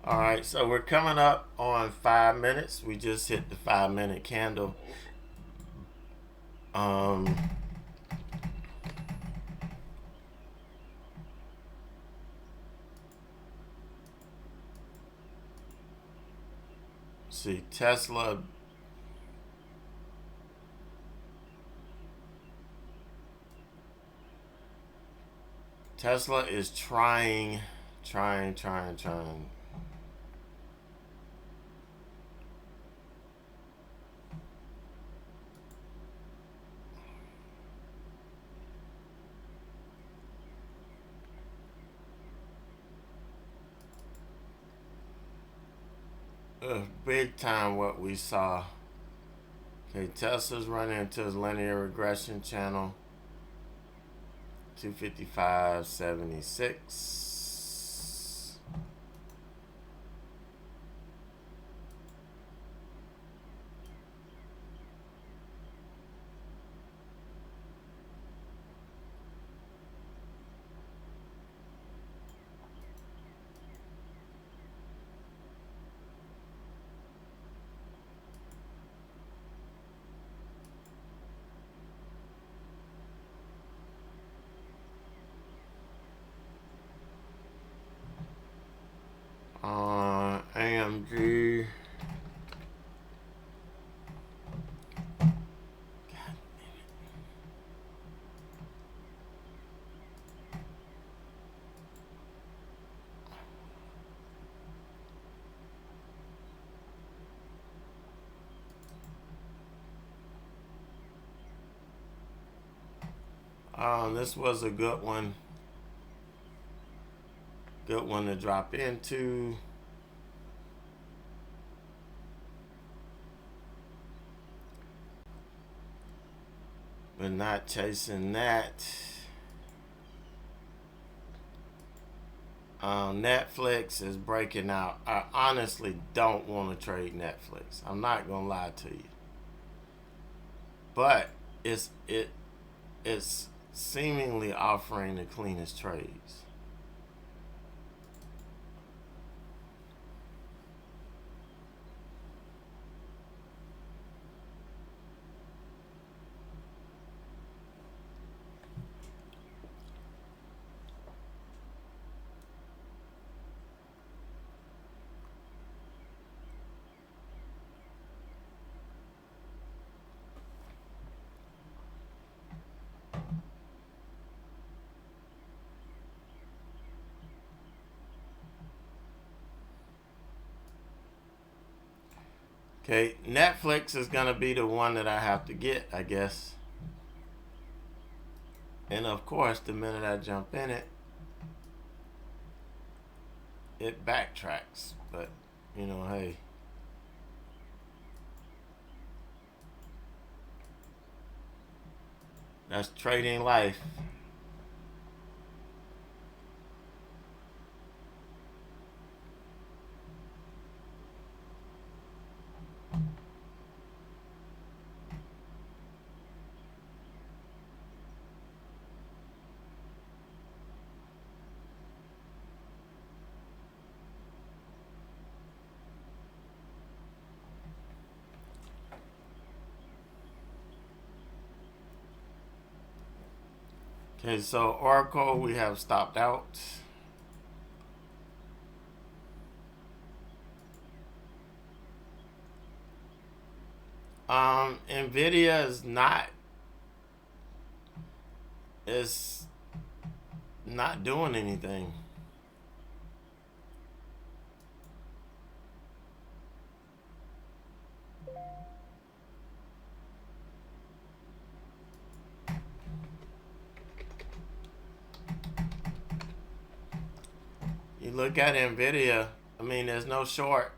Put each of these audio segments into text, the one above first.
All right, so we're coming up on 5 minutes. We just hit the 5 minute candle. See, Tesla is trying. Big time what we saw. Okay, Tesla's running into his linear regression channel. 255.76. AMG. This was a good one. Good one to drop into. But not chasing that. Netflix is breaking out. I honestly don't want to trade Netflix. I'm not gonna lie to you. But it's seemingly offering the cleanest trades. Okay, Netflix is gonna be the one that I have to get, I guess. And of course, the minute I jump in it, it backtracks. But, you know, hey. That's trading life. Okay, so Oracle, we have stopped out. Nvidia is not doing anything. You look at Nvidia, I mean, there's no short,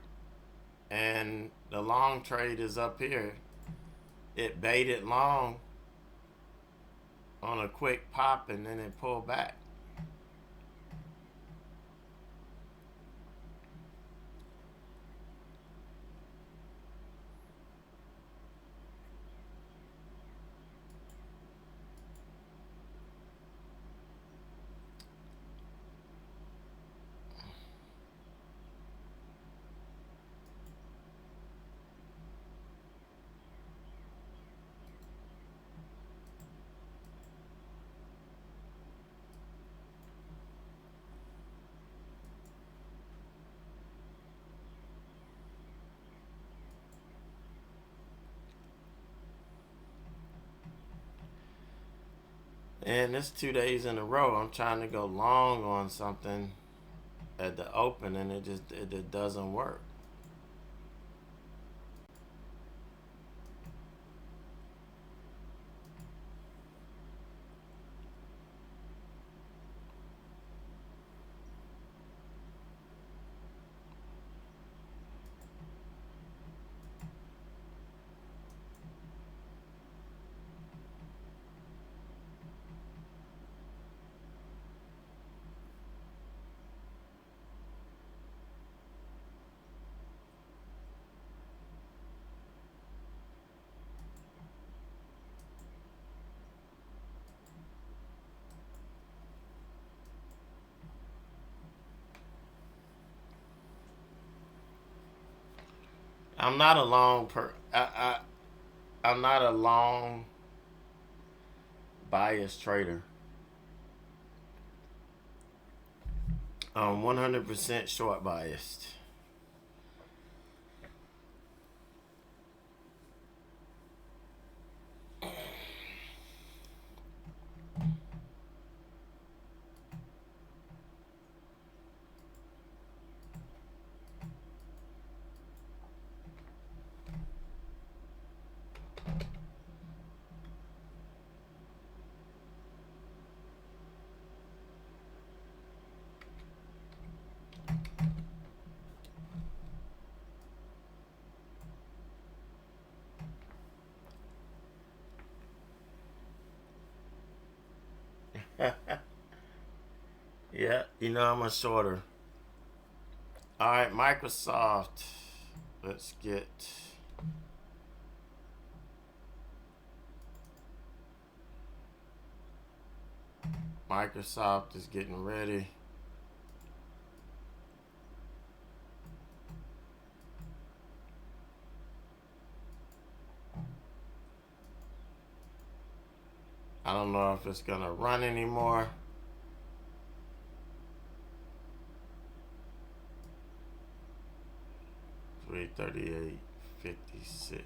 and the long trade is up here. It baited long on a quick pop, and then it pulled back. And it's 2 days in a row. I'm trying to go long on something at the open, and it doesn't work. I'm not a long I'm not a long bias trader. I'm 100% short biased. Yeah, you know I'm a shorter. All right, Microsoft. Let's get. Microsoft is getting ready. I don't know if it's gonna run anymore. $338.56.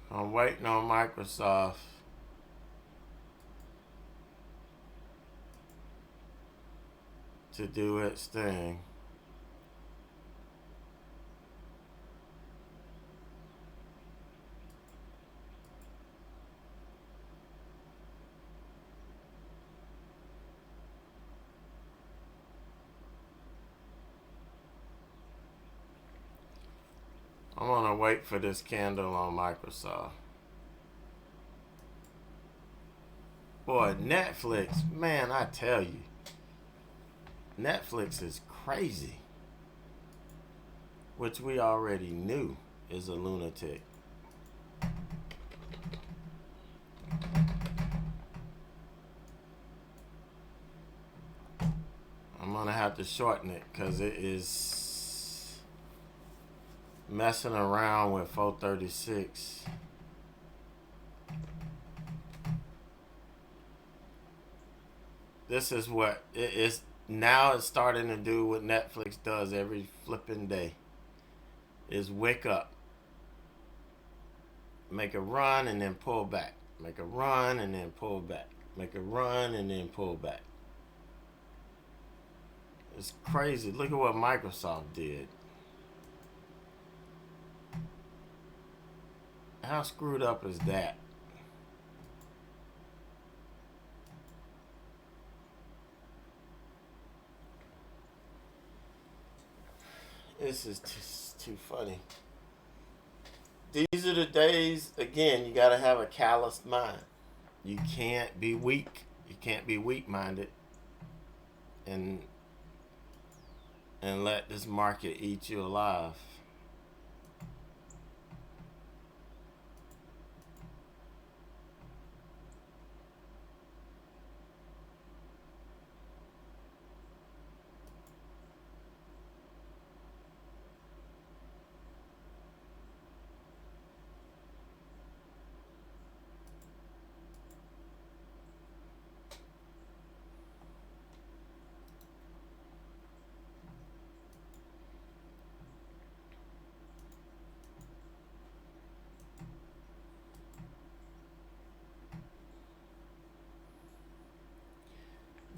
I'm waiting on Microsoft to do its thing. I'm gonna wait for this candle on Microsoft. Boy, Netflix, man, I tell you, Netflix is crazy, which we already knew is a lunatic. I'm gonna have to shorten it because it is messing around with 436. This is what it is now. It's starting to do what Netflix does every flipping day: is wake up, make a run, and then pull back, make a run, and then pull back, make a run, and then pull back. It's crazy. Look at what Microsoft did. How screwed up is that? This is just too funny. These are the days, again, you got to have a calloused mind. You can't be weak. You can't be weak-minded and let this market eat you alive.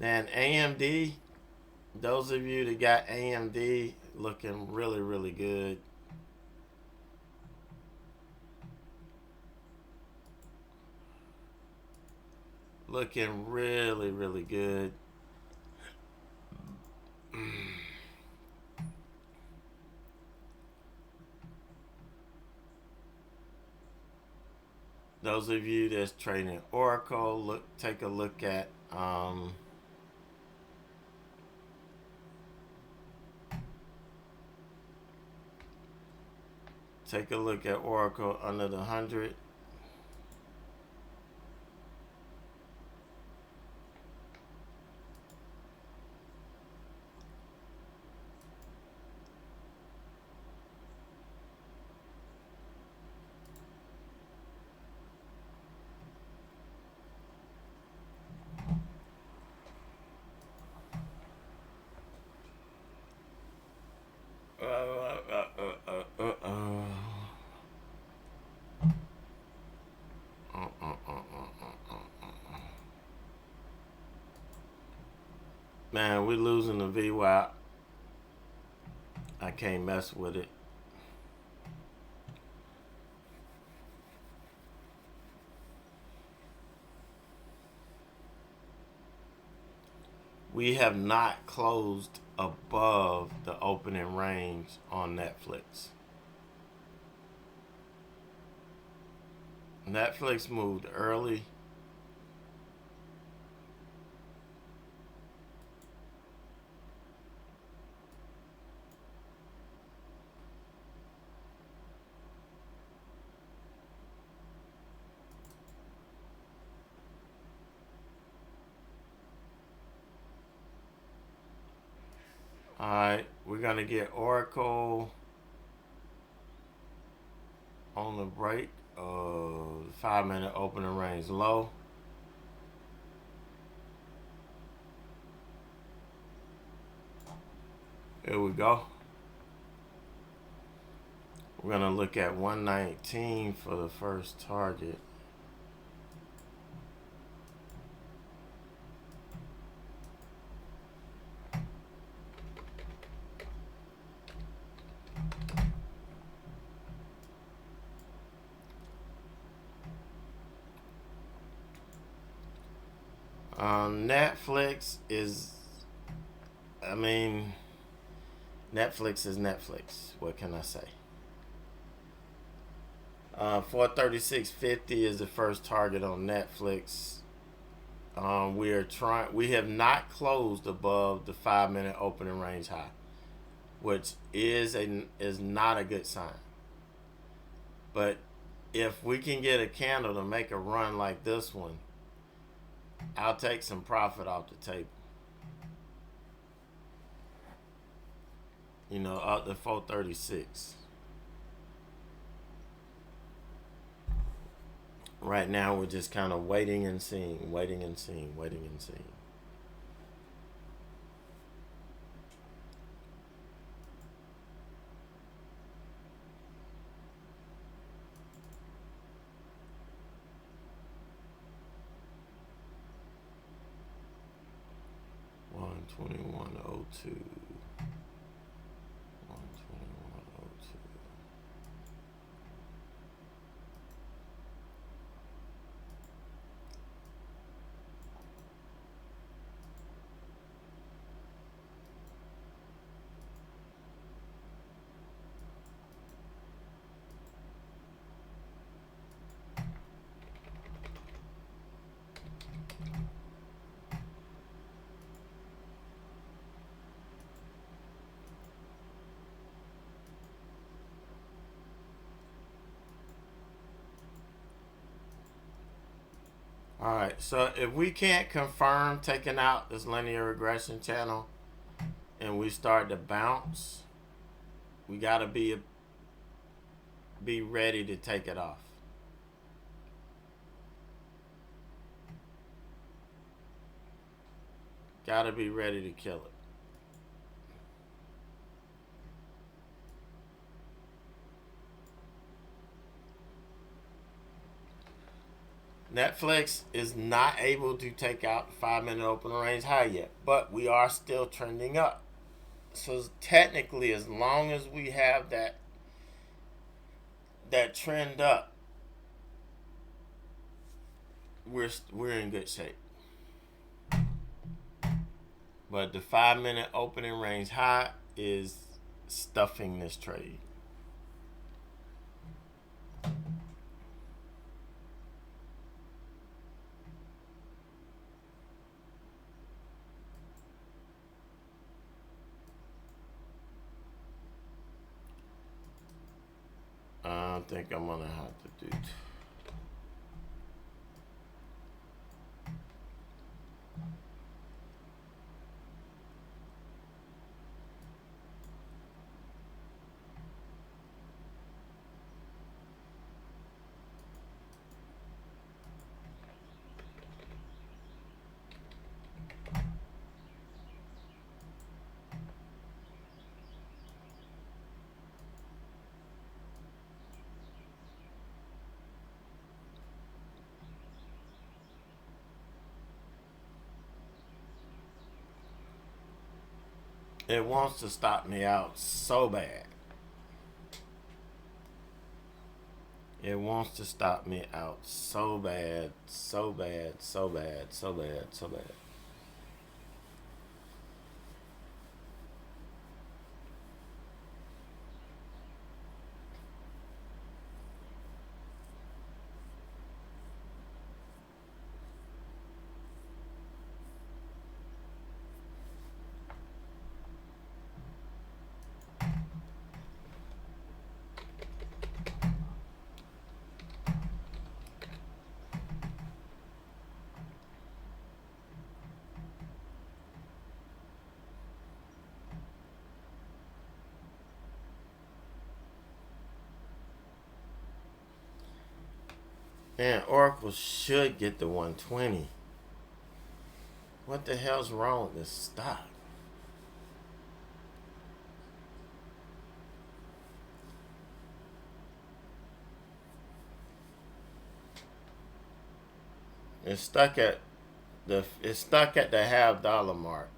Then AMD, those of you that got AMD, looking really, really good. Looking really, really good. Those of you that's trading Oracle, take a look at Oracle under the 100. Man, we're losing the VWAP. I can't mess with it. We have not closed above the opening range on Netflix. Netflix moved early. Alright, we're going to get Oracle on the break of 5-minute opening range low. Here we go. We're going to look at 119 for the first target. Netflix is, Netflix is Netflix. What can I say? 436.50 is the first target on Netflix. We have not closed above the 5-minute opening range high, which is not a good sign. But if we can get a candle to make a run like this one, I'll take some profit off the table. You know, up to 436. Right now, we're just kind of waiting and seeing. 121.02. 121.02. All right, so if we can't confirm taking out this linear regression channel and we start to bounce, we got to be ready to take it off. Got to be ready to kill it. Netflix is not able to take out the 5-minute open range high yet, but we are still trending up. So technically, as long as we have that trend up, we're in good shape. But the 5-minute opening range high is stuffing this trade. I think I'm gonna have to do. It wants to stop me out so bad. It wants to stop me out so bad, so bad, so bad, so bad, so bad. Man, Oracle should get the 120. What the hell's wrong with this stock? It's stuck at the $0.50 mark.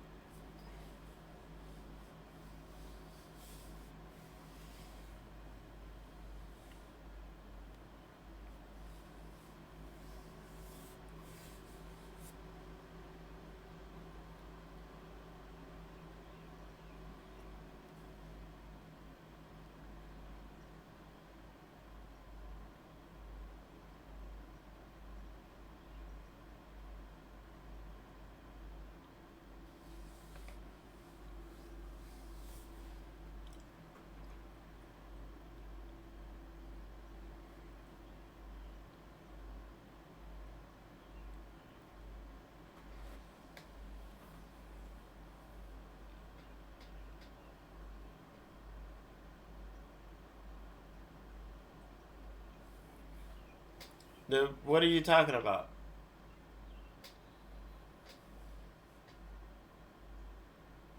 What are you talking about?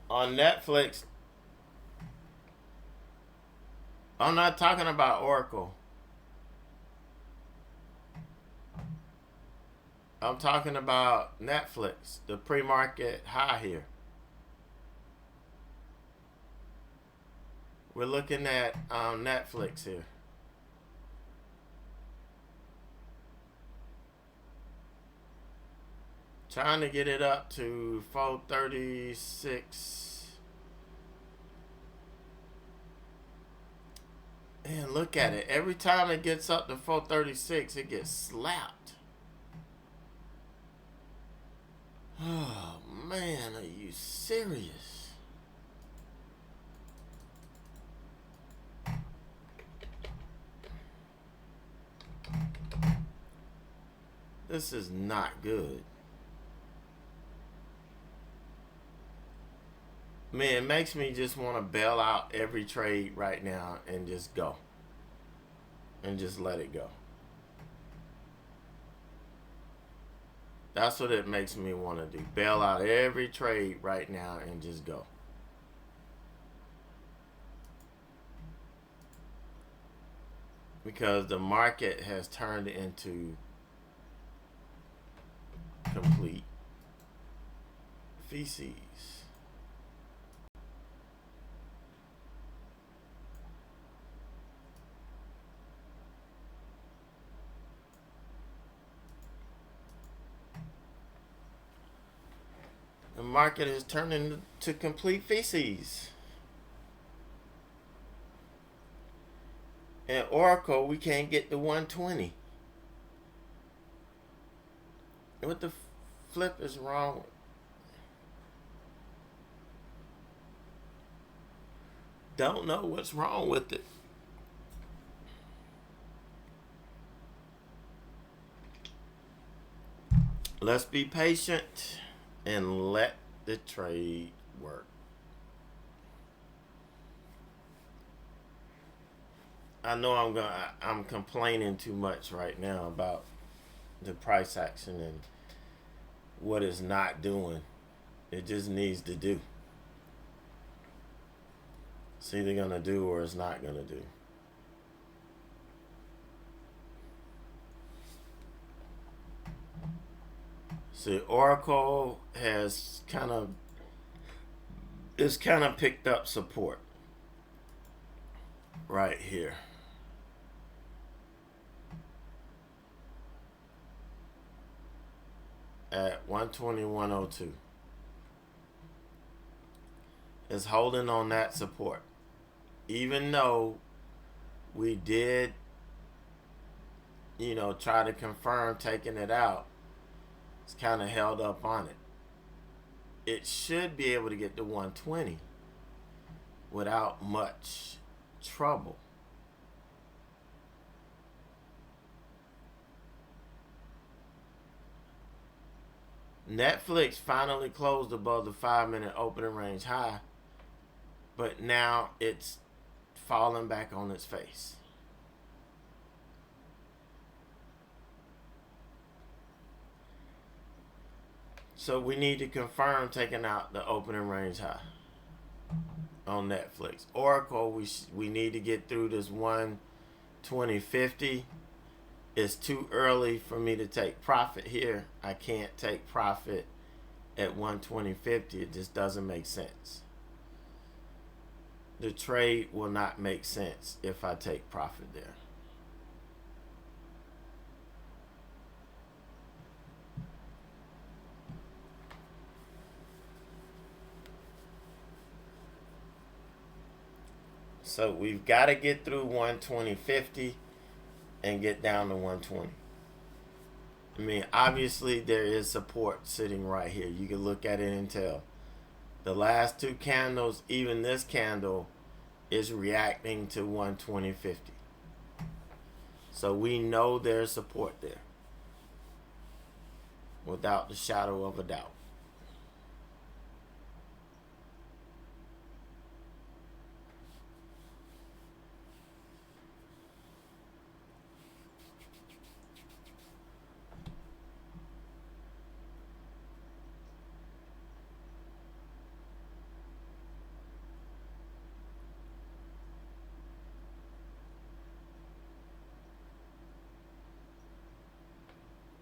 On Netflix, I'm not talking about Oracle. I'm talking about Netflix, the pre-market high here. We're looking at Netflix here. Trying to get it up to 436. And look at it. Every time it gets up to 436, it gets slapped. Oh, man, are you serious? This is not good. Man, it makes me just want to bail out every trade right now and just go. And just let it go. That's what it makes me want to do. Bail out every trade right now and just go. Because the market has turned into complete feces. The market is turning to complete feces. And Oracle, we can't get to 120. What the flip is wrong? Don't know what's wrong with it. Let's be patient and let the trade work. I know I'm complaining too much right now about the price action and what it's not doing. It just needs to do. It's either gonna do or it's not gonna do. See, Oracle has kind of picked up support right here. At 120.102. It's holding on that support. Even though we did, try to confirm taking it out, it's kind of held up on it. It should be able to get to 120 without much trouble. Netflix finally closed above the 5-minute opening range high, but now it's falling back on its face. So we need to confirm taking out the opening range high on Netflix. Oracle, we need to get through this 120.50. It's too early for me to take profit here. I can't take profit at 120.50. It just doesn't make sense. The trade will not make sense if I take profit there. So we've got to get through 120.50 and get down to 120. I mean, obviously there is support sitting right here. You can look at it and tell. The last two candles, even this candle, is reacting to 120.50. So we know there's support there, without the shadow of a doubt.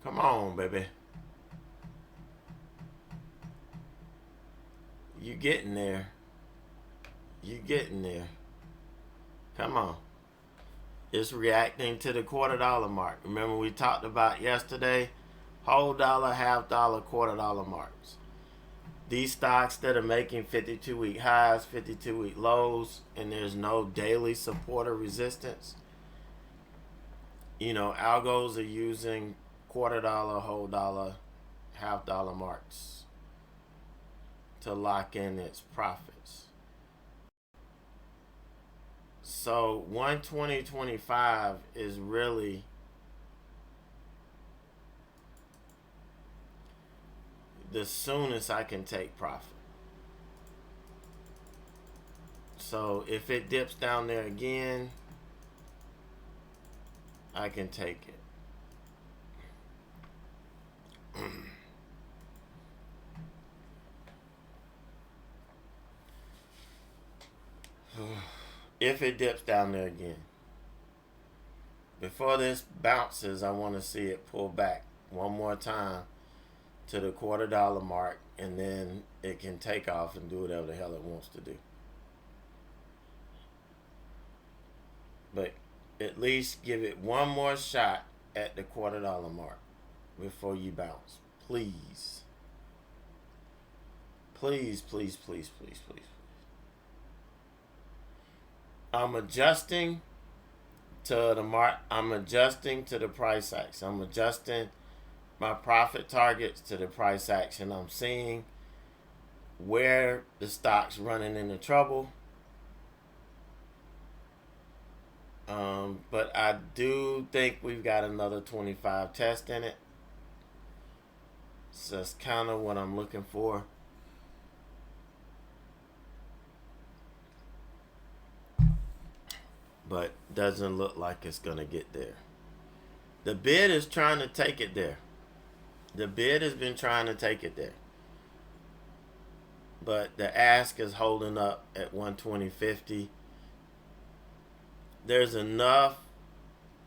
Come on, baby. You getting there. You getting there. Come on. It's reacting to the $quarter mark. Remember we talked about yesterday? Whole dollar, half dollar, $quarter marks. These stocks that are making 52-week highs, 52-week lows, and there's no daily support or resistance. Algos are using $quarter, whole dollar, half dollar marks to lock in its profits. So 120.25 is really the soonest I can take profit. So if it dips down there again, I can take it. If it dips down there again. Before this bounces, I want to see it pull back one more time to the $250 mark, and then it can take off and do whatever the hell it wants to do. But at least give it one more shot at the $250 mark before you bounce. Please. Please, please, please, please, please. I'm adjusting to the mark. I'm adjusting to the price action. I'm adjusting my profit targets to the price action. I'm seeing where the stock's running into trouble. But I do think we've got another 25 test in it. So that's kind of what I'm looking for. But doesn't look like it's going to get there. The bid is trying to take it there. The bid has been trying to take it there. But the ask is holding up at 120.50. There's enough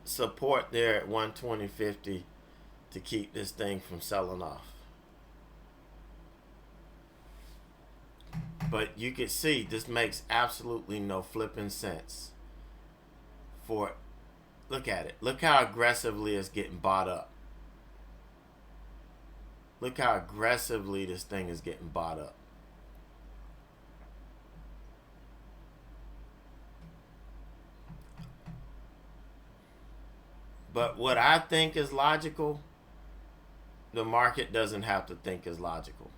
support there at 120.50 to keep this thing from selling off. But you can see this makes absolutely no flipping sense. Look at it. Look how aggressively it's getting bought up. Look how aggressively this thing is getting bought up. But what I think is logical, the market doesn't have to think is logical.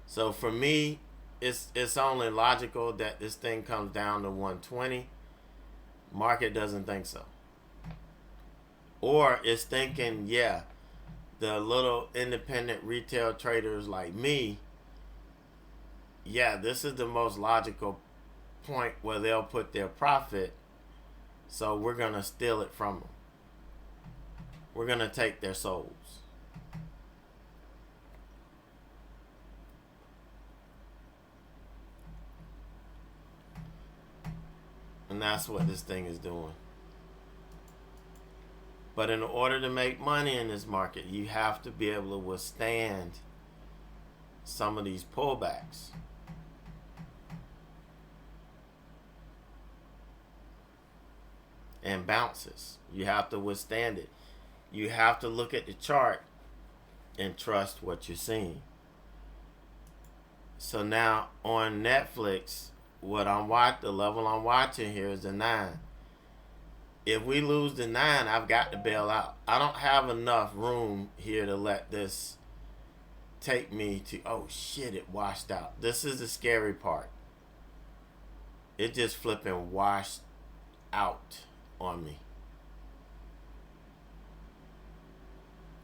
So for me, it's only logical that this thing comes down to 120. Market doesn't think so. Or it's thinking, yeah, the little independent retail traders like me, yeah, this is the most logical point where they'll put their profit, so we're going to steal it from them. We're going to take their souls. And that's what this thing is doing. But in order to make money in this market, you have to be able to withstand some of these pullbacks. And bounces. You have to withstand it. You have to look at the chart and trust what you're seeing. So now on Netflix, the level I'm watching here is the 9. If we lose the 9, I've got to bail out. I don't have enough room here to let this take me to, oh shit, it washed out. This is the scary part. It just flipping washed out on me.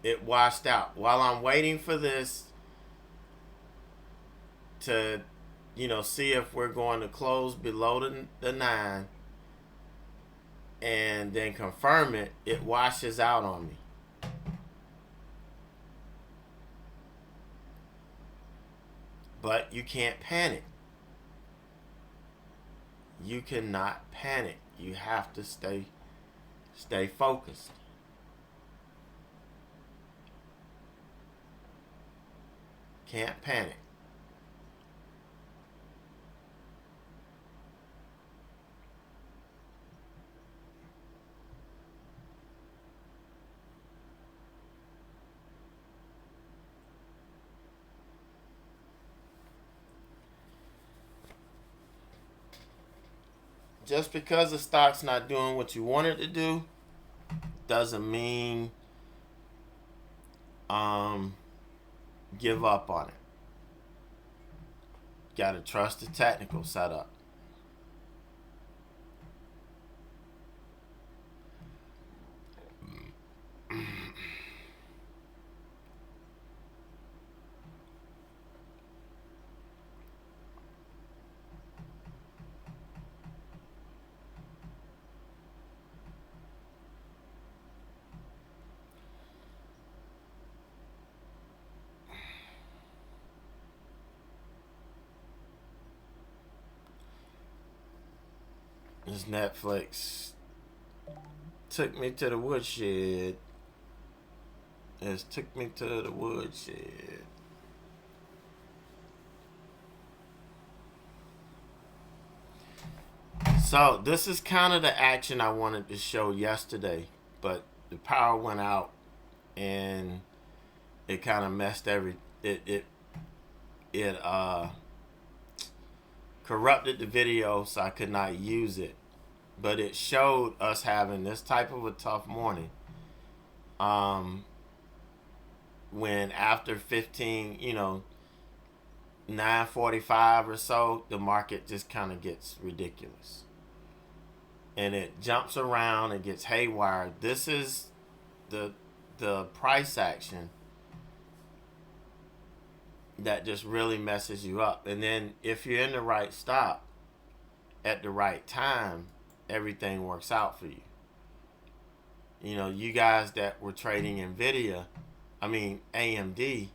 It washed out. While I'm waiting for this to, see if we're going to close below the 9 and then confirm it, it washes out on me. But you can't panic. You cannot panic. You have to stay focused. Can't panic. Just because the stock's not doing what you want it to do doesn't mean give up on it. Got to trust the technical setup. This Netflix took me to the woodshed. It took me to the woodshed. So this is kind of the action I wanted to show yesterday, but the power went out and it kind of messed it corrupted the video, so I could not use it. But it showed us having this type of a tough morning. When after 15, 9:45 or so, the market just kind of gets ridiculous. And it jumps around and gets haywire. This is the price action that just really messes you up. And then if you're in the right stop at the right time, everything works out for you. You guys that were trading AMD,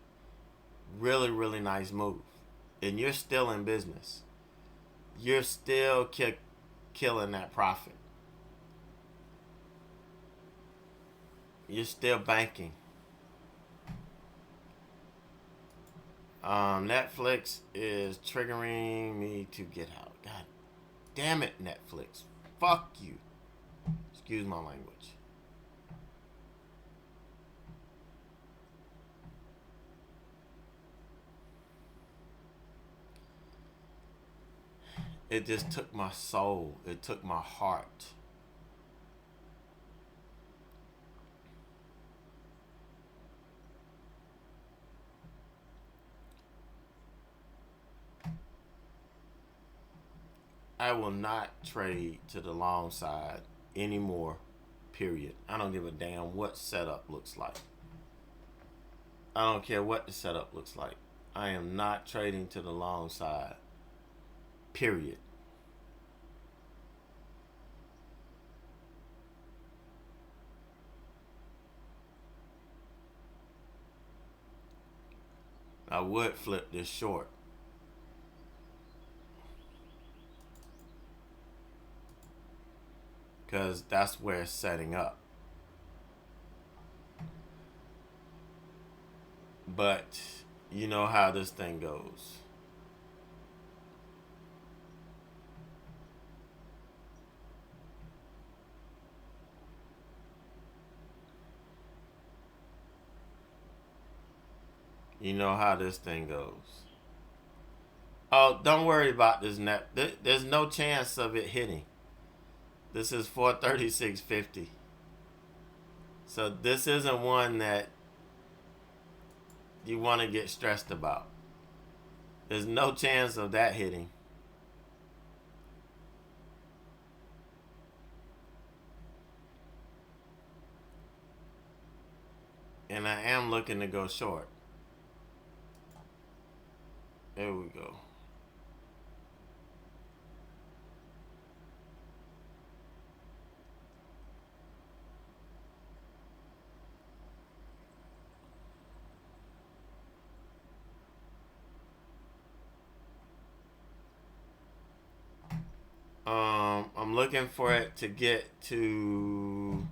really, really nice move. And you're still in business. You're still killing that profit. You're still banking. Netflix is triggering me to get out. God damn it, Netflix. Fuck you. Excuse my language. It just took my soul. It took my heart. I will not trade to the long side anymore, period. I don't give a damn what setup looks like. I don't care what the setup looks like. I am not trading to the long side, period. I would flip this short. Because that's where it's setting up. But you know how this thing goes. You know how this thing goes. Oh, don't worry about this net. There's no chance of it hitting. This is 436.50. So this isn't one that you want to get stressed about. There's no chance of that hitting. And I am looking to go short. There we go. I'm looking for it to get to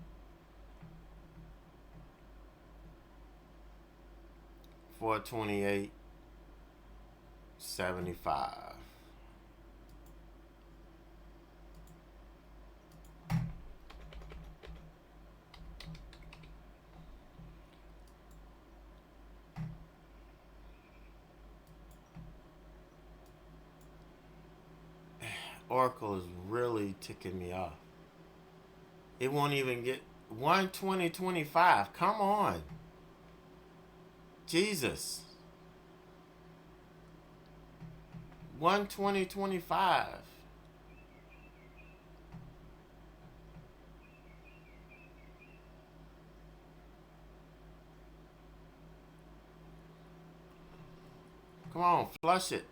428.75. Oracle is really ticking me off. It won't even get 120.25. Come on. Jesus. 120.25. Come on, flush it.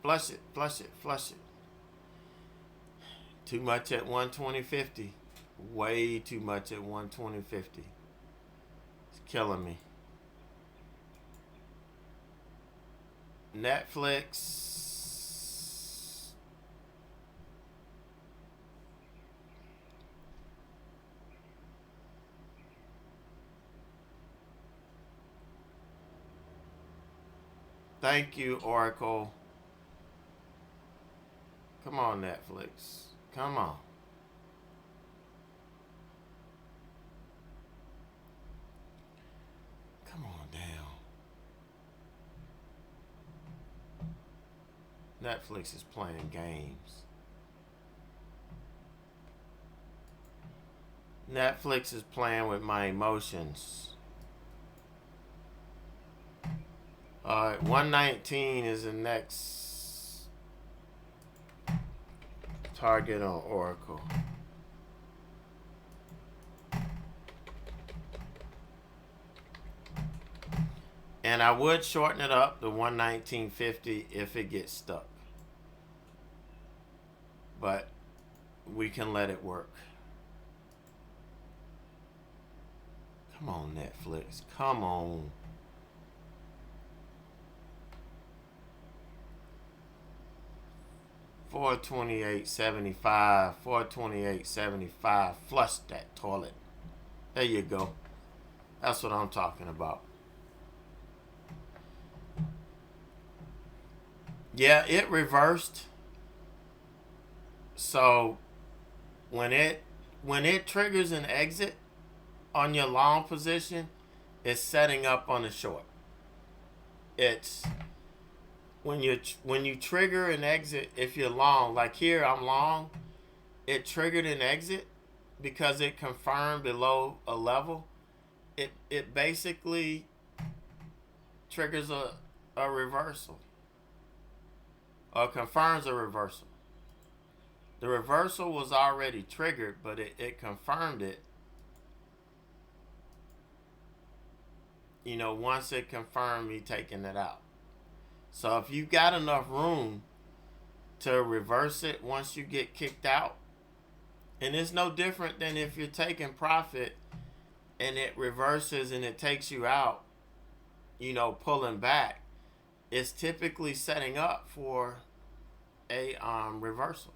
Flush it, flush it, flush it. Too much at 120.50. Way too much at 120.50. It's killing me. Netflix. Thank you, Oracle. Come on, Netflix. Come on. Come on down. Netflix is playing games. Netflix is playing with my emotions. Alright, 119 is the next target on Oracle. And I would shorten it up to 119.50 if it gets stuck. But we can let it work. Come on, Netflix. Come on. $428.75. $428.75. Flush that toilet. There you go. That's what I'm talking about. Yeah, it reversed. So when it triggers an exit on your long position, it's setting up on the short. It's when you trigger an exit, if you're long, like here I'm long, it triggered an exit because it confirmed below a level. It basically triggers a reversal or confirms a reversal. The reversal was already triggered, but it confirmed it. You know, once it confirmed me taking it out. So if you got enough room to reverse it once you get kicked out, and it's no different than if you're taking profit and it reverses and it takes you out, you know, pulling back, it's typically setting up for a reversal.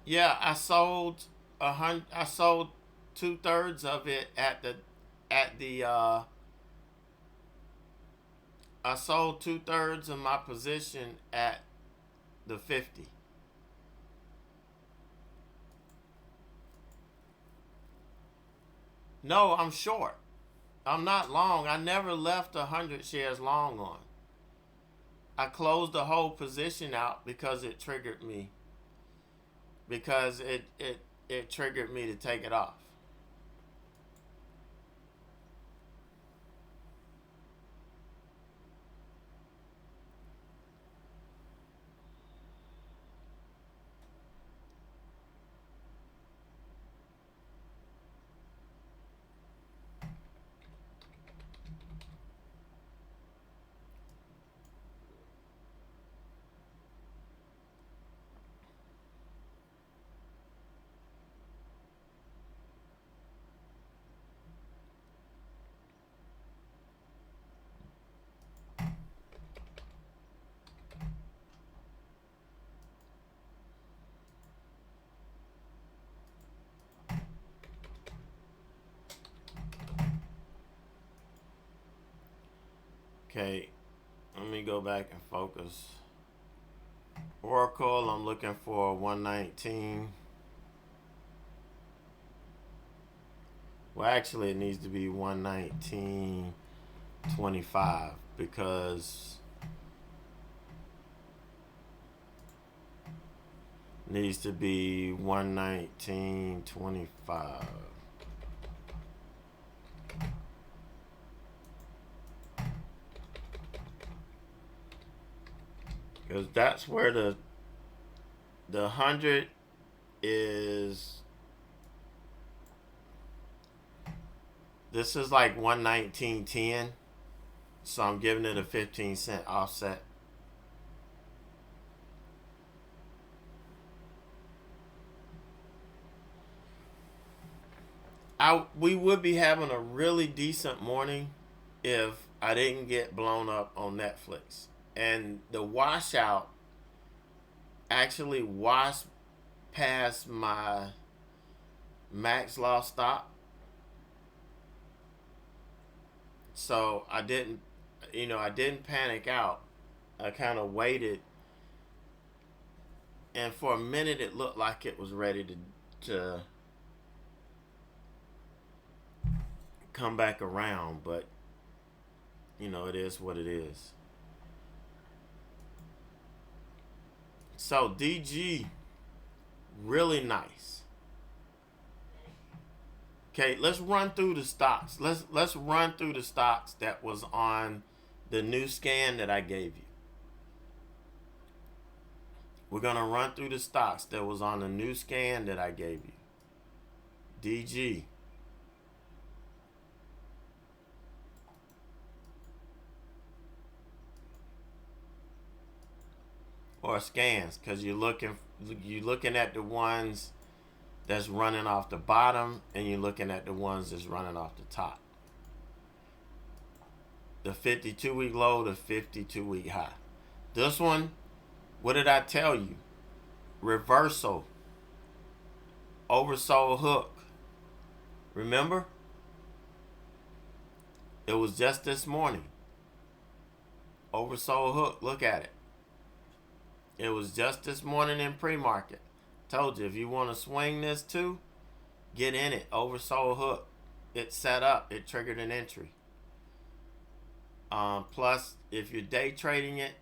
Yeah, I sold I sold 2/3 of it at the I sold 2/3 of my position at the 50. No, I'm short. I'm not long. I never left 100 shares long on. I closed the whole position out because it triggered me. Because it triggered me to take it off. Okay, let me go back and focus. Oracle, I'm looking for 119. Well, actually, it needs to be 119.25 because it needs to be 119.25. Because that's where the 100 is. This is like 119.10, so I'm giving it a 15-cent offset. We would be having a really decent morning if I didn't get blown up on Netflix. And the washout actually washed past my max loss stop. So I didn't, I didn't panic out. I kind of waited, and for a minute it looked like it was ready to come back around, but it is what it is. So DG, really nice. Okay, let's run through the stocks. Let's run through the stocks that was on the new scan that I gave you. We're gonna run through the stocks that was on the new scan that I gave you. DG. Or scans, because you're looking at the ones that's running off the bottom, and you're looking at the ones that's running off the top. The 52-week low, the 52-week high. This one, what did I tell you? Reversal. Oversold hook. Remember? It was just this morning. Oversold hook. Look at it. It was just this morning in pre-market. Told you, if you want to swing this too, get in it. Oversold hook. It set up. It triggered an entry. Plus, if you're day trading it,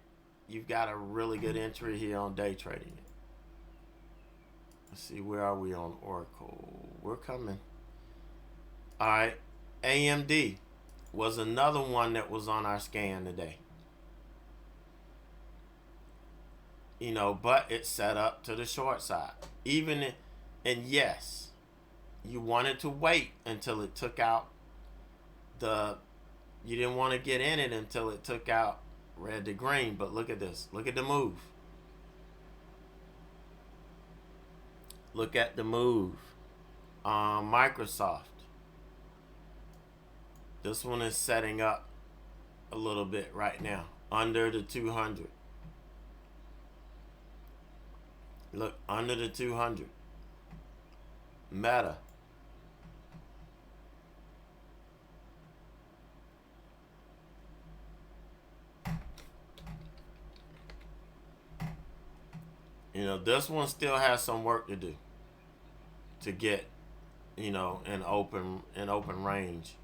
you've got a really good entry here on day trading it. Let's see, where are we on Oracle? We're coming. All right. AMD was another one that was on our scan today. But it set up to the short side. And yes, you wanted to wait until it took out you didn't want to get in it until it took out red to green. But look at this. Look at the move. Look at the move. Microsoft. This one is setting up a little bit right now. Under the 200. Look, under the 200. Meta. This one still has some work to do to get, in open range.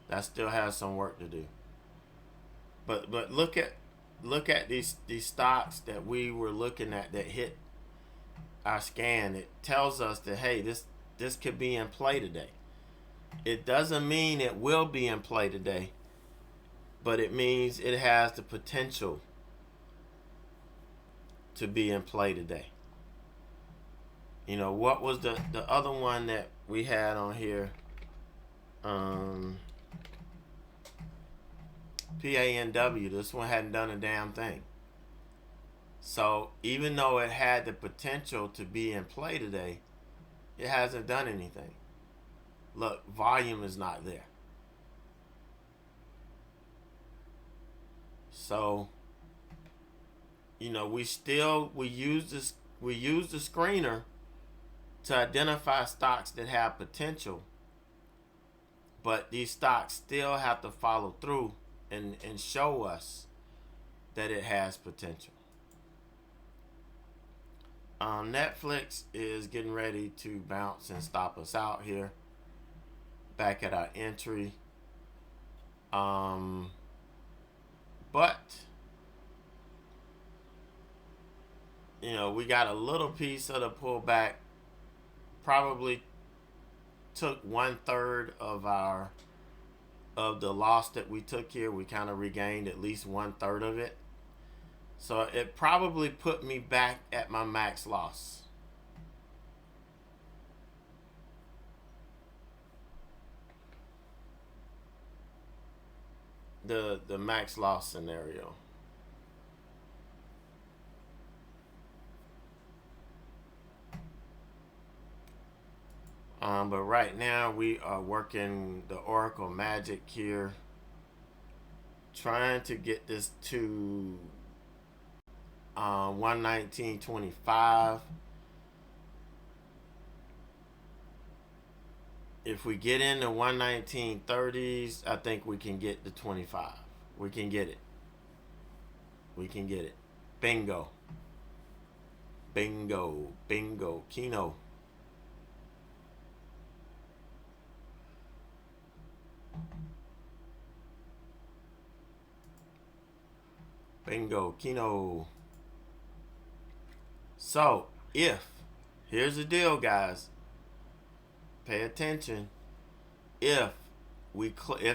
That still has some work to do. But look at these stocks that we were looking at that hit our scan. It tells us that, hey, this could be in play today. It doesn't mean it will be in play today, but it means it has the potential to be in play today. What was the other one that we had on here? PANW. This one hadn't done a damn thing. So even though it had the potential to be in play today, it hasn't done anything. Look, volume is not there. So, we use the screener to identify stocks that have potential, but these stocks still have to follow through and show us that it has potential. Netflix is getting ready to bounce and stop us out here. Back at our entry. But we got a little piece of the pullback. Probably took 1/3 of the loss that we took here. We kind of regained at least 1/3 of it. So it probably put me back at my max loss. The max loss scenario. But right now we are working the Oracle Magic here, trying to get this to 119.25. if we get into 119.30s, I think we can get the 25. We can get it. We can get it. Bingo. Bingo. Bingo. Keno. Bingo. Keno. So, here's the deal, guys. Pay attention. If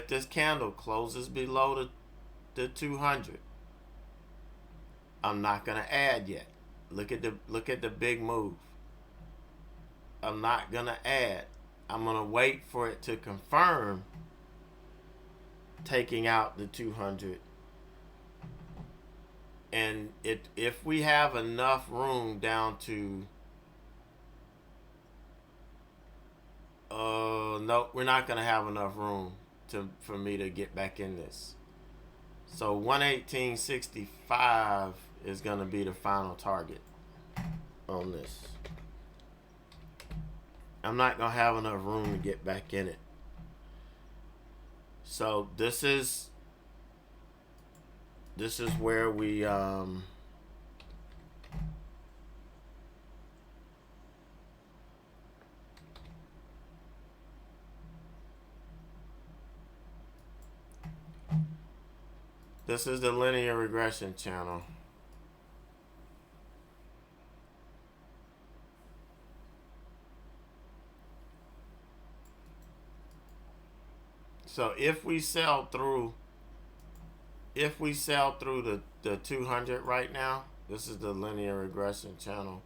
this candle closes below the 200, I'm not gonna add yet. Look at the big move. I'm not gonna add. I'm gonna wait for it to confirm taking out the 200. And if we have enough room down to no, we're not gonna have enough room for me to get back in this. So 118.65 is gonna be the final target on this. I'm not gonna have enough room to get back in it. So this is where we this is the linear regression channel. So if we sell through the 200 right now, this is the linear regression channel.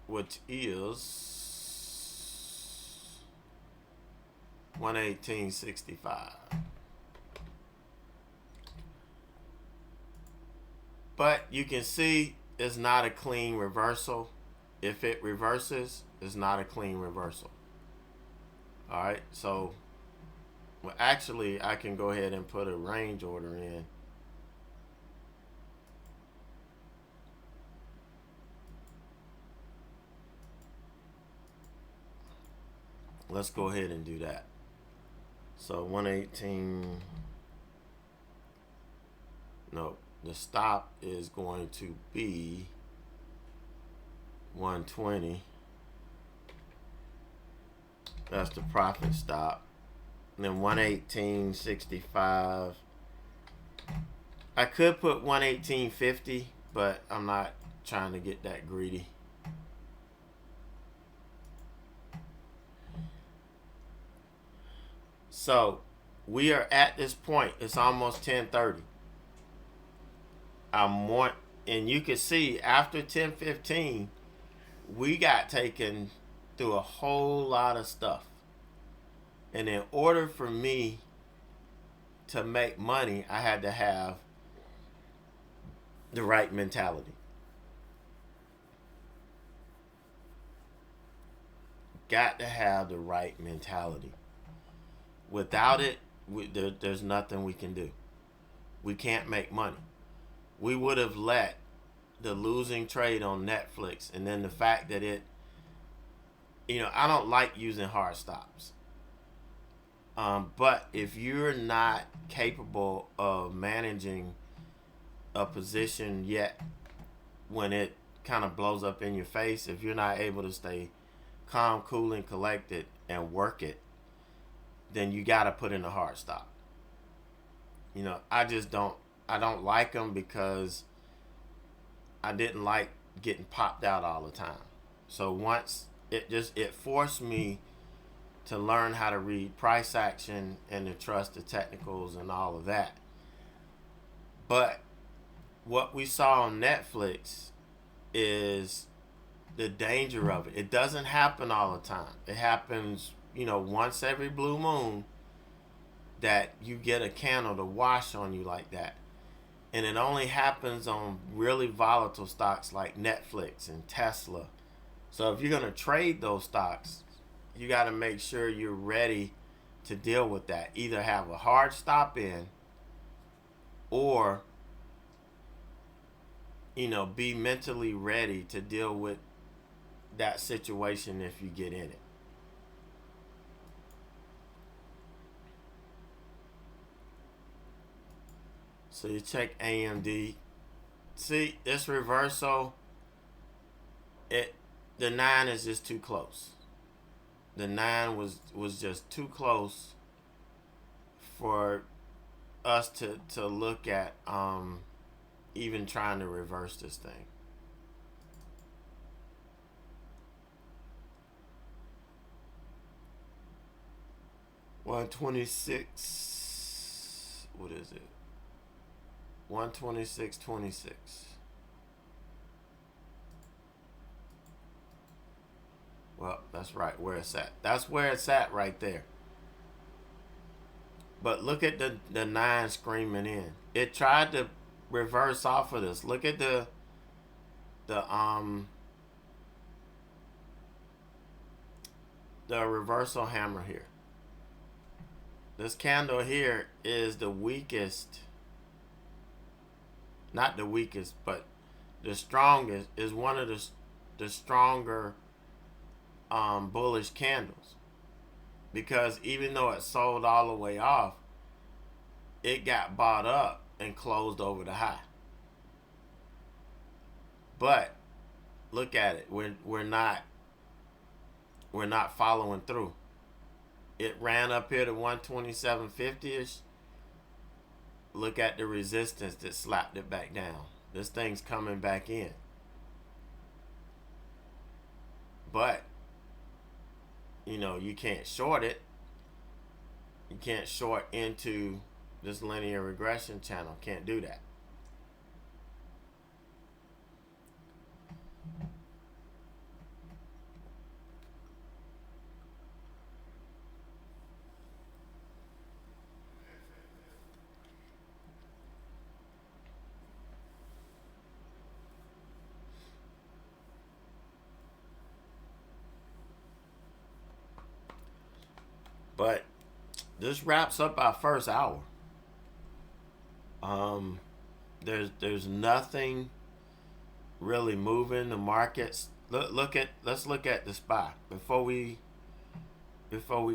Which is 118.65. But you can see it's not a clean reversal. If it reverses, it's not a clean reversal. All right, so well, actually I can go ahead and put a range order in. Let's go ahead and do that. So 118, no, the stop is going to be 120. That's the profit stop. And then 118.65. I could put 118.50, but I'm not trying to get that greedy. So we are at this point. It's almost 10:30. And you can see after 10:15, we got taken through a whole lot of stuff. And in order for me to make money, I had to have the right mentality. Got to have the right mentality. Without it, there's nothing we can do. We can't make money. We would have let the losing trade on Netflix, and then the fact that I don't like using hard stops. But if you're not capable of managing a position yet, when it kind of blows up in your face, if you're not able to stay calm, cool, and collected and work it, then you got to put in a hard stop. I don't like them because I didn't like getting popped out all the time. So once it forced me to learn how to read price action and to trust the technicals and all of that. But what we saw on Netflix is the danger of it. It doesn't happen all the time. It happens, once every blue moon that you get a candle to wash on you like that. And it only happens on really volatile stocks like Netflix and Tesla So if you're going to trade those stocks, you got to make sure you're ready to deal with that. Either have a hard stop in, or be mentally ready to deal with that situation if you get in it. So you check AMD. See, this reversal, the 9 is just too close. The 9 was just too close for us to look at even trying to reverse this thing. $126. What is it? 126.26. Well, that's right where it's at. That's where it's at right there. But look at the 9 screaming in. It tried to reverse off of this. Look at the reversal hammer here. This candle here is the weakest. Not the weakest, but the strongest, is one of the stronger bullish candles, because even though it sold all the way off, it got bought up and closed over the high. But look at it, we're not following through. It ran up here to 127.50ish. Look at the resistance that slapped it back down. This thing's coming back in. But you can't short it. You can't short into this linear regression channel. Can't do that. But this wraps up our first hour. There's nothing really moving the markets. Let's look at the SPY before we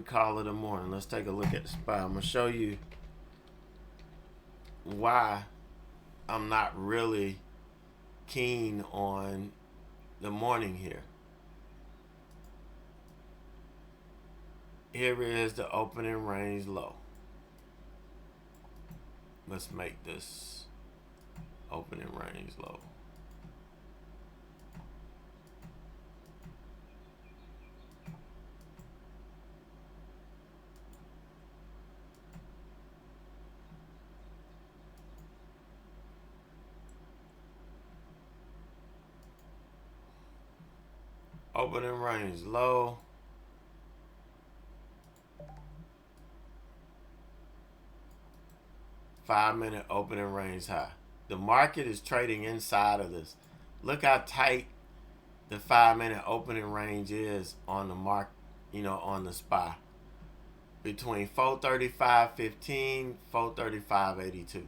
call it a morning. Let's take a look at the SPY. I'm gonna show you why I'm not really keen on the morning here. Here is the opening range low. Let's make this opening range low. Opening range low. Five-minute opening range high. The market is trading inside of this. Look how tight the 5-minute opening range is on the on the SPY. Between 435.15, 435.82.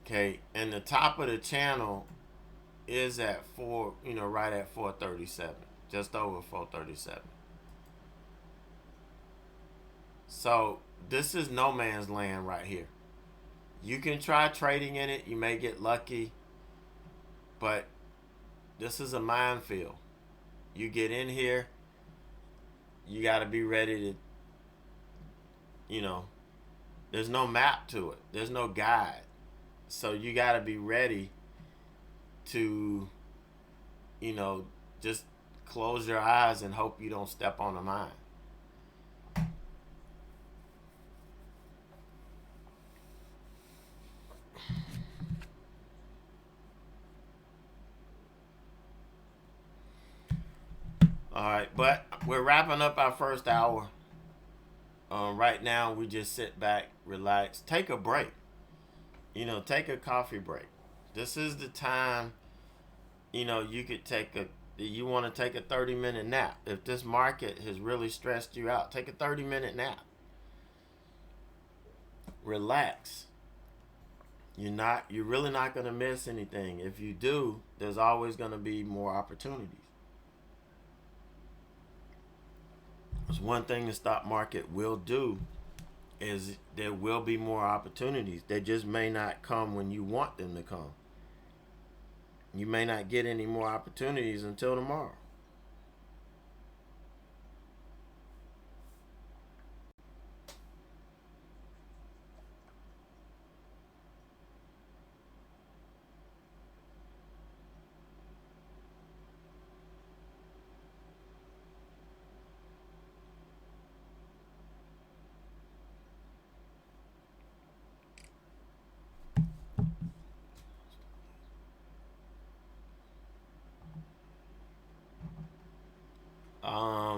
Okay, and the top of the channel is at right at 437, just over 437. So this is no man's land right here. You can try trading in it. You may get lucky, but this is a minefield. You get in here, you got to be ready to, there's no map to it. There's no guide. So you got to be ready to, just close your eyes and hope you don't step on a mine. All right, but we're wrapping up our first hour. Right now, we just sit back, relax, take a break. Take a coffee break. This is the time, you could you want to take a 30-minute nap. If this market has really stressed you out, take a 30-minute nap. Relax. You're really not going to miss anything. If you do, there's always going to be more opportunities. There's one thing the stock market will do is there will be more opportunities. They just may not come when you want them to come. You may not get any more opportunities until tomorrow.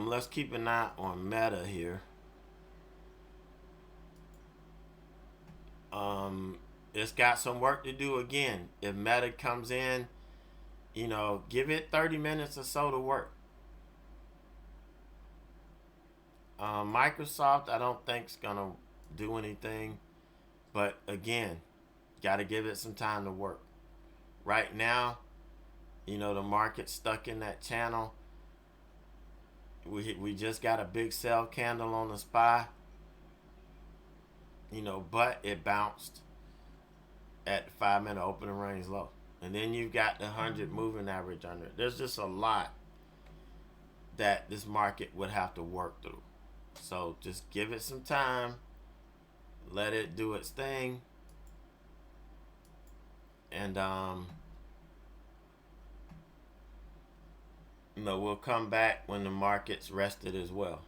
Let's keep an eye on Meta here. It's got some work to do again. If Meta comes in, give it 30 minutes or so to work. Microsoft, I don't think is gonna do anything, but again, got to give it some time to work. Right now, the market's stuck in that channel. We just got a big sell candle on the SPY, but it bounced at the 5-minute opening range low. And then you've got the 100 moving average under it. There's just a lot that this market would have to work through. So just give it some time. Let it do its thing. And, we'll come back when the market's rested as well.